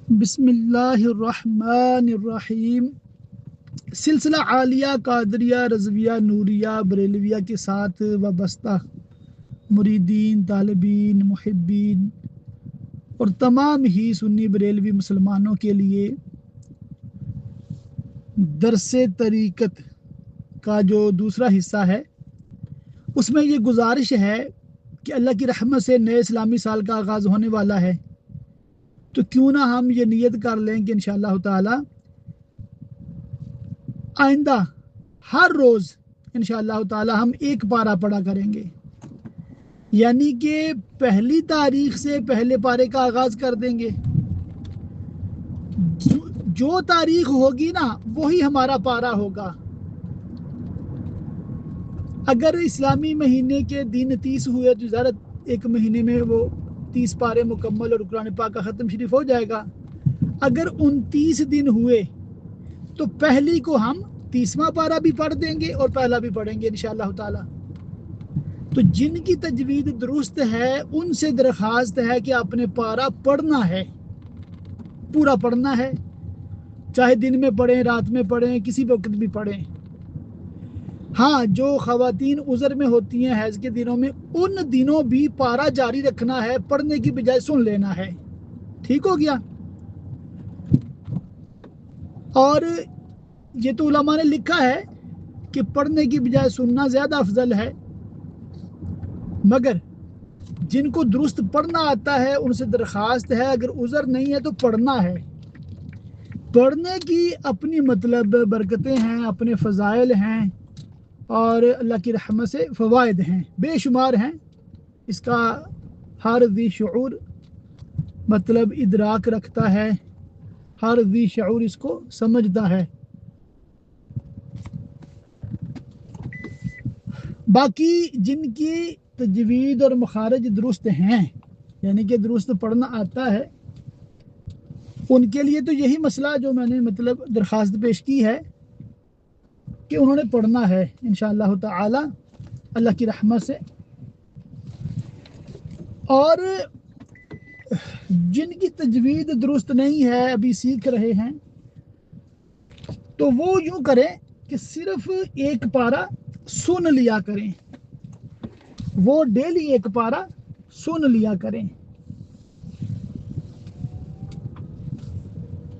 बिस्मिल्लाहिर्रहमानिर्रहीम। सिलसिला आलिया कादरिया रज़विया नूरिया बरेलविया के साथ वाबस्ता मुरीदीन तालिबीन मुहिब्बीन और तमाम ही सुन्नी बरेलवी मुसलमानों के लिए दरसे तरीक़त का जो दूसरा हिस्सा है उसमें ये गुजारिश है कि अल्लाह की रहमत से नए इस्लामी साल का आगाज़ होने वाला है, तो क्यों ना हम ये नियत कर लें कि इंशाअल्लाह ताला आइंदा हर रोज़ इंशाअल्लाह ताला हम एक पारा पढ़ा करेंगे। यानी कि पहली तारीख से पहले पारे का आगाज़ कर देंगे। जो तारीख होगी ना वही हमारा पारा होगा। अगर इस्लामी महीने के दिन 30 हुए तो ज़रा एक महीने में वो 30 पारे मुकम्मल और कुरान पाक का ख़त्म शरीफ हो जाएगा। अगर 29 दिन हुए तो पहली को हम 30वां पारा भी पढ़ देंगे और पहला भी पढ़ेंगे इंशाअल्लाह ताला। तो जिनकी तजवीद दुरुस्त है उनसे दरख्वास्त है कि आपने पारा पढ़ना है, पूरा पढ़ना है, चाहे दिन में पढ़ें रात में पढ़ें किसी वक्त भी पढ़ें। हाँ, जो ख़वातीन उज़र में होती हैं हैज़ के दिनों में, उन दिनों भी पारा जारी रखना है, पढ़ने की बजाय सुन लेना है। ठीक हो गया। और ये तो उलमा ने लिखा है कि पढ़ने की बजाय सुनना ज़्यादा अफजल है, मगर जिनको दुरुस्त पढ़ना आता है उनसे दरख्वास्त है अगर उज़र नहीं है तो पढ़ना है। पढ़ने की अपनी मतलब बरकतें हैं, अपने फ़ज़ाइल हैं और अल्लाह की रहमत से फ़वाइद हैं, बेशुमार हैं। इसका हर ज़ी शऊर मतलब इदराक रखता है, हर ज़ी शऊर इसको समझता है। बाकी जिनकी तजवीद और मखारज दुरुस्त हैं, यानी कि दुरुस्त पढ़ना आता है, उनके लिए तो यही मसला जो मैंने मतलब दरख्वास्त पेश की है कि उन्होंने पढ़ना है इंशाअल्लाह ताला अल्लाह की रहमत से। और जिनकी तजवीद दुरुस्त नहीं है, अभी सीख रहे हैं, तो वो यूँ करें कि सिर्फ एक पारा सुन लिया करें, वो डेली एक पारा सुन लिया करें,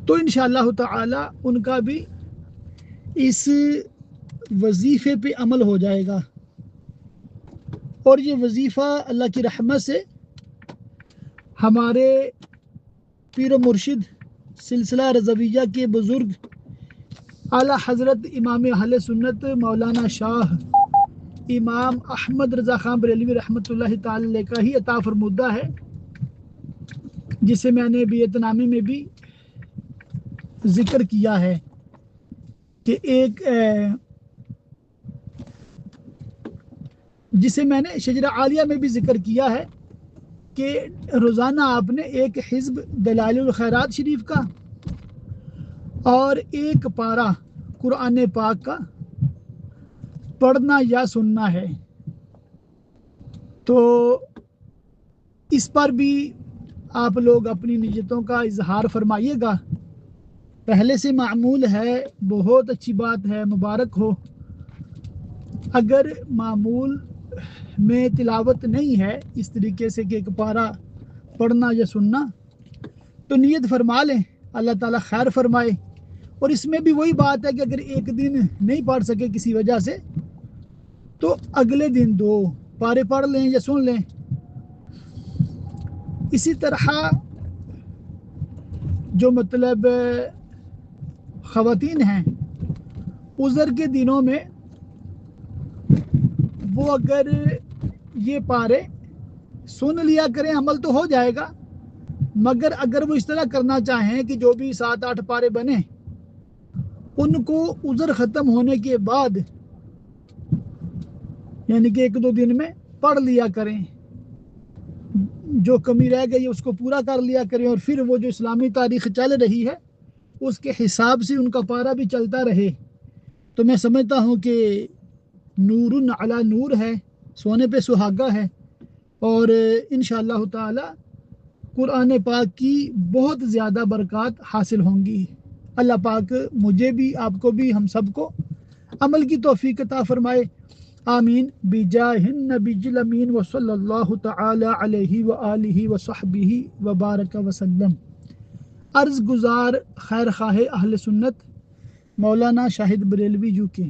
तो इंशाअल्लाह ताला उनका भी इस वजीफ़े पे अमल हो जाएगा। और ये वजीफ़ा अल्लाह की रहमत से हमारे पीर मुर्शिद सिलसिला रज़विया के बुज़ुर्ग आला हज़रत इमाम अहले सुन्नत मौलाना शाह इमाम अहमद रज़ा ख़ान बरेलवी रहमतुल्लाहि ताला अलैह का ही अता फरमुदा है, जिसे मैंने बियतनामी में भी ज़िक्र किया है कि जिसे मैंने शजरा आलिया में भी ज़िक्र किया है कि रोज़ाना आपने एक हिज़्ब दलाइलुल खैरात शरीफ का और एक पारा कुरान पाक का पढ़ना या सुनना है। तो इस पर भी आप लोग अपनी नियतों का इजहार फरमाइएगा। पहले से मामूल है, बहुत अच्छी बात है, मुबारक हो। अगर मामूल में तिलावत नहीं है इस तरीके से कि एक पारा पढ़ना या सुनना, तो नियत फरमा लें, अल्लाह ताला खैर फरमाए। और इसमें भी वही बात है कि अगर एक दिन नहीं पढ़ सके किसी वजह से, तो अगले दिन 2 पारे पढ़ लें या सुन लें। इसी तरह जो मतलब ख़वातीन हैं उज़र के दिनों में, वो अगर ये पारे सुन लिया करें अमल तो हो जाएगा, मगर अगर वो इस तरह करना चाहें कि जो भी 7-8 पारे बने उनको उज़र ख़त्म होने के बाद यानी कि 1-2 दिन में पढ़ लिया करें, जो कमी रह गई उसको पूरा कर लिया करें, और फिर वो जो इस्लामी तारीख़ चल रही है उसके हिसाब से उनका पारा भी चलता रहे। तो मैं समझता हूँ कि नूरुन अला नूर है, सोने पे सुहागा है। और इंशाअल्लाह ताला कुरान पाक की बहुत ज़्यादा बरक़ात हासिल होंगी। अल्लाह पाक मुझे भी, आपको भी, हम सबको अमल की तौफीक अता फरमाए। आमीन बिजाहिन नबील अमीन व सल्लल्लाहु तआला अलैहि व आलिहि व सहबिहि व बारक वसल्लम। अर्ज़ गुज़ार खैर खाह अहले सुन्नत मौलाना शाहिद बरेलवी यूके।